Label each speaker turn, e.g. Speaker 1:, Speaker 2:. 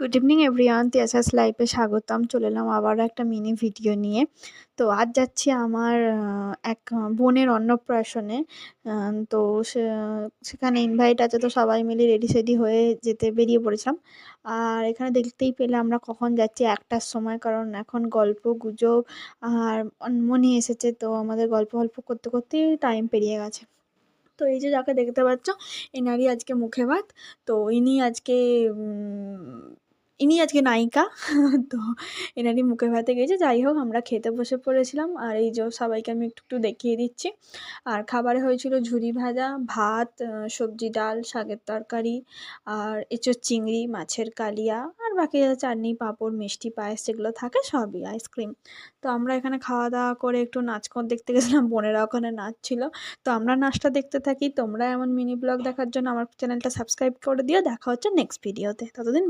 Speaker 1: Good evening everyone, তিয়াসাস লাইফে স্বাগতম। চলে এলাম আবারও একটা মিনি ভিডিও নিয়ে। তো আজ যাচ্ছি আমার এক বোনের অন্নপ্রাশনে। তো সেখানে ইনভাইট আছে, তো সবাই মিলে রেডি সেডি হয়ে যেতে বেরিয়ে পড়েছিলাম। আর এখানে দেখতেই পেলে আমরা কখন যাচ্ছি, 1টার সময়, কারণ এখন গল্প গুজব আর মনি এসেছে, তো আমাদের গল্প গল্প করতে করতেই টাইম পেরিয়ে গেছে। তো এই যে যাকে দেখতে পাচ্ছ, এনারই আজকে মুখে ভাত। তো ইনি আজকে নায়িকা। তো এনারই মুখে ভাতে গেছে। যাই হোক, আমরা খেতে বসে পড়েছিলাম। আর এই যে সবাইকে আমি একটু একটু দেখিয়ে দিচ্ছি। আর খাবারে হয়েছিল ঝুরি ভাজা, ভাত, সবজি, ডাল, শাকের তরকারি, আর এঁচোড় চিংড়ি, মাছের কালিয়া, আর বাকি যা চাটনি, পাঁপড়, মিষ্টি, পায়েস যেগুলো থাকে সবই, আইসক্রিম। তো আমরা এখানে খাওয়া দাওয়া করে একটু নাচ দেখতে গেছিলাম, বোনেরা ওখানে নাচছিল। তো আমরা নাচটা দেখতে থাকি। তোমরা এমন মিনি ব্লগ দেখার জন্য আমার চ্যানেলটা সাবস্ক্রাইব করে দিও। দেখা হচ্ছে নেক্সট ভিডিওতে। ততদিন ভালো